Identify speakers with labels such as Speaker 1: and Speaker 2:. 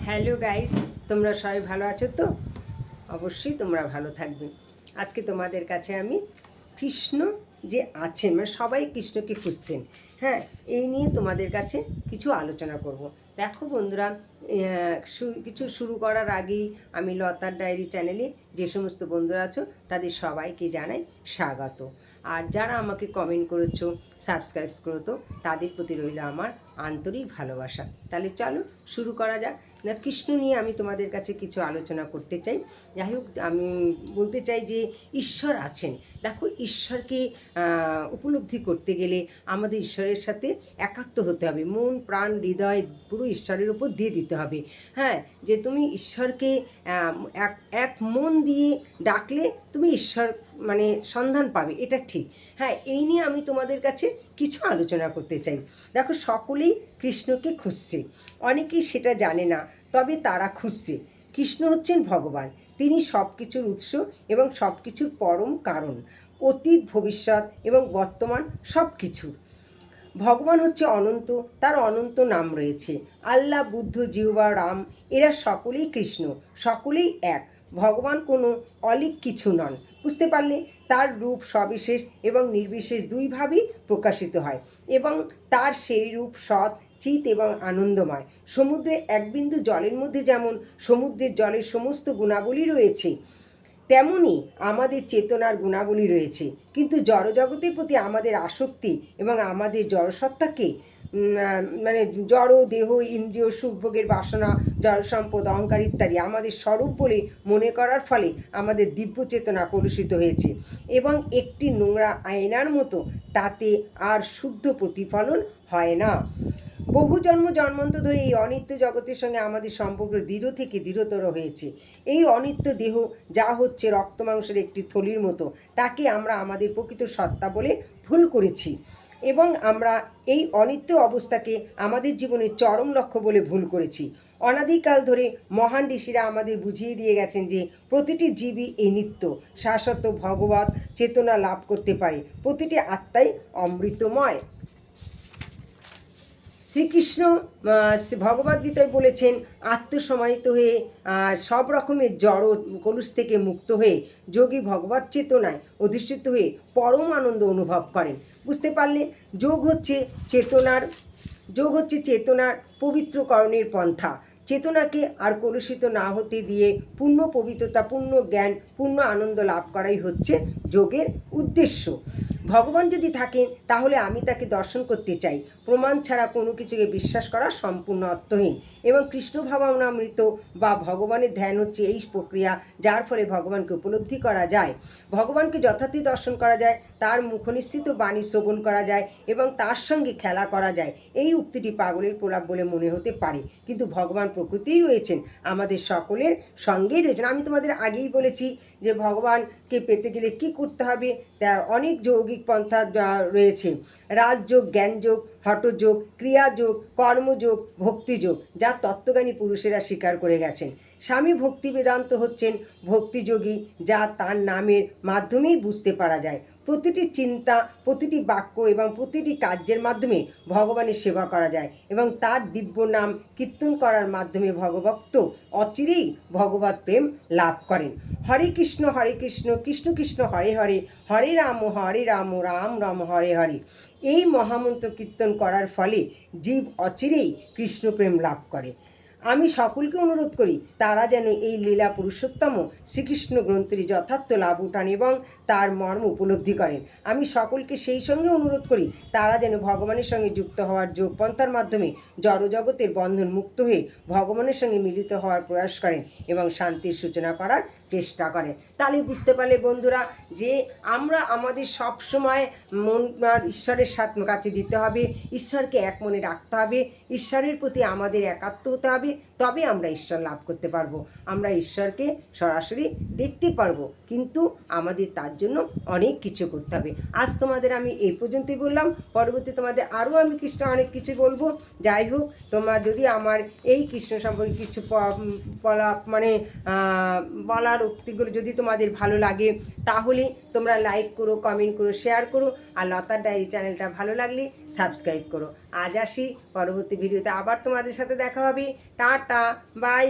Speaker 1: Hello guys, তোমরা সবাই ভালো আছো তো? অবশ্যই তোমরা ভালো থাকবে। আজকে তোমাদের কাছে আমি কৃষ্ণ যে আছেন, মানে সবাই কৃষ্ণকে খুঁজতেন, হ্যাঁ, এই নিয়ে তোমাদের কাছে কিছু আলোচনা করব। দেখো বন্ধুরা, কিছু শুরু করার আগেই আমি লতার ডায়েরি চ্যানেলে যে সমস্ত বন্ধুরা আছো তাদের সবাইকে জানাই স্বাগত। আর যারা আমাকে কমেন্ট করেছো, সাবস্ক্রাইব করতো, তাদের প্রতি রইল আমার আন্তরিক ভালোবাসা। তাহলে চলো শুরু করা যাক। না, কৃষ্ণ নিয়ে আমি তোমাদের কাছে কিছু আলোচনা করতে চাই। যাই হোক, আমি বলতে চাই যে ঈশ্বর আছেন। দেখো, ঈশ্বরকে উপলব্ধি করতে গেলে আমাদের ঈশ্বরের সাথে একাত্ম হতে হবে, মন প্রাণ হৃদয় পুরো ঈশ্বরের উপর দিয়ে দিতে হবে। হ্যাঁ, যে তুমি ঈশ্বরকে এক এক মন দিয়ে ডাকলে তুমি ঈশ্বর মানে সন্ধান পাবে, এটা ঠিক। হ্যাঁ, এই নিয়ে আমি তোমাদের কাছে কিছু আলোচনা করতে চাই। দেখো, সকলেই কৃষ্ণকে খুঁজছে, অনেকেই সেটা জানে না, তবে তারা খুঁজছে। কৃষ্ণ হচ্ছেন ভগবান, তিনি সব কিছুর উৎস এবং সব কিছুর পরম কারণ, অতীত ভবিষ্যৎ এবং বর্তমান সব কিছু। ভগবান হচ্ছে অনন্ত, তার অনন্ত নাম রয়েছে। আল্লাহ, বুদ্ধ, জিহ্বা, রাম, এরা সকলেই কৃষ্ণ, সকলেই এক। ভগবান কোনো অলিক কিছু নন, বুঝতে পারলে? তার রূপ সবিশেষ এবং নির্বিশেষ দুইভাবেই প্রকাশিত হয়, এবং তার সেই রূপ সৎ, চিত এবং আনন্দময়। সমুদ্রে এক বিন্দু জলের মধ্যে যেমন সমুদ্রের জলের সমস্ত গুণাবলী রয়েছে, তেমনি আমাদের চেতনার গুণাবলী রয়েছে। কিন্তু জড়জগতের প্রতি আমাদের আসক্তি এবং আমাদের জড়সত্তাকে মানে জড় দেহ, ইন্দ্রিয়, সুখভোগের বাসনা, জড় সম্পদ, অহংকার ইত্যাদি আমাদের স্বরূপ বলে মনে করার ফলে আমাদের দিব্য চেতনা কলুষিত হয়েছে এবং একটি নোংরা আয়নার মতো, তাতে আর শুদ্ধ প্রতিফলন হয় না। বহু জন্মান্তর ধরে এই অনিত্য জগতের সঙ্গে আমাদের সম্পর্ক দৃঢ় থেকে দৃঢ়তর হয়েছে। এই অনিত্য দেহ যা হচ্ছে রক্ত মাংসের একটি থলির মতো, তাকে আমরা আমাদের প্রকৃত সত্তা বলে ভুল করেছি, এবং আমরা এই অনিত্য অবস্থাকে আমাদের জীবনের চরম লক্ষ্য বলে ভুল করেছি। অনাদিকাল ধরে মহান ঋষিরা আমাদের বুঝিয়ে দিয়ে গেছেন যে প্রতিটি জীবই এই নিত্য শাশ্বত ভগবত চেতনা লাভ করতে পারে, প্রতিটি আত্মাই অমৃতময়। শ্রীকৃষ্ণ ভগবদ্গীতায় বলেছেন, আত্মসমাহিত হয়ে সব রকমের জড় কলুষ থেকে মুক্ত হয়ে যোগী ভগবত চেতনায় অধিষ্ঠিত হয়ে পরম আনন্দ অনুভব করেন। বুঝতে পারলে? যোগ হচ্ছে চেতনার পবিত্রকরণের পন্থা। চেতনাকে আর কলুষিত না হতে দিয়ে পূর্ণ পবিত্রতা, পূর্ণ জ্ঞান, পূর্ণ আনন্দ লাভ করাই হচ্ছে যোগের উদ্দেশ্য। ভগবান যদি থাকেন তাহলে আমি তাকে দর্শন করতে চাই। প্রমাণ ছাড়া কোনো কিছুকে বিশ্বাস করা সম্পূর্ণ অর্থহীন, এবং কৃষ্ণ ভাবনামৃত বা ভগবানের ধ্যান হচ্ছে এই প্রক্রিয়া যার ফলে ভগবানকে উপলব্ধি করা যায়, ভগবানকে যথার্থই দর্শন করা যায়, তার মুখনিসৃত বাণী শ্রবণ করা যায় এবং তার সঙ্গে খেলা করা যায়। এই উক্তিটি পাগলের প্রলাপ বলে মনে হতে পারে, কিন্তু ভগবান প্রকৃতিই রয়েছেন, আমাদের সকলের সঙ্গেই রয়েছেন। আমি তোমাদের আগেই বলেছি যে ভগবানকে পেতে গেলে কী করতে হবে, তা অনেক যৌগিক পন্থা রয়েছে। রাজযোগ, জ্ঞানযোগ, হঠযোগ, ক্রিয়াযোগ, কর্মযোগ, ভক্তিযোগ, যা তত্ত্বজ্ঞানী পুরুষেরা স্বীকার করে গেছেন। স্বামী ভক্তি বেদান্ত হচ্ছেন ভক্তিযোগী, যা তার নামের মাধ্যমেই বুঝতে পারা যায়। প্রতিটি চিন্তা, প্রতিটি বাক্য এবং প্রতিটি কার্যের মাধ্যমে ভগবানের সেবা করা যায়, এবং তার দিব্য নাম কীর্তন করার মাধ্যমে ভগভক্ত অচিরেই ভগবত প্রেম লাভ করেন। হরে কৃষ্ণ কৃষ্ণ কৃষ্ণ হরে হরে, হরে রাম রাম রাম হরে হরে। এই মহামন্ত্র কীর্তন করার ফলে জীব অচিরেই কৃষ্ণ প্রেম লাভ করে। আমি সকলকে অনুরোধ করি তারা যেন এই লীলা পুরুষোত্তম শ্রীকৃষ্ণ গ্রন্থের যথার্থ লাভ উঠান এবং তার মর্ম উপলব্ধি করেন। আমি সকলকে সেই সঙ্গে অনুরোধ করি তারা যেন ভগবানের সঙ্গে যুক্ত হওয়ার যোগপন্থার মাধ্যমে জড়জগতের বন্ধন মুক্ত হয়ে ভগবানের সঙ্গে মিলিত হওয়ার প্রয়াস করেন এবং শান্তির সূচনা করার চেষ্টা করেন। তাহলে বুঝতে পারলে বন্ধুরা যে আমরা আমাদের সব সময় মন ঈশ্বরের কাছে দিতে হবে, ঈশ্বরকে এক মনে রাখতে হবে, ঈশ্বরের প্রতি আমাদের একাত্ম হতে হবে, তবে আমরা ঈশ্বর লাভ করতে পারবো। আমরা ঈশ্বরকে সরাসরি দেখতে পারবো, কিন্তু আমাদের তার জন্য অনেক কিছু করতে হবে। আজ তোমাদের আমি এই পর্যন্তই বললাম, পরবর্তী তোমাদের আরও আমি কৃষ্ণ অনেক কিছু বলবো। যাই হোক, তোমরা যদি আমার এই কৃষ্ণ সম্পর্কে কিছু বলার উক্তিগুলো যদি তোমাদের ভালো লাগে তাহলে তোমরা লাইক করো, কমেন্ট করো, শেয়ার করো, আর লতার ডায়েরি চ্যানেলটা ভালো লাগলে সাবস্ক্রাইব করো। আজ আসি, পরবর্তী ভিডিওতে আবার তোমাদের সাথে দেখা হবে। Tata, by.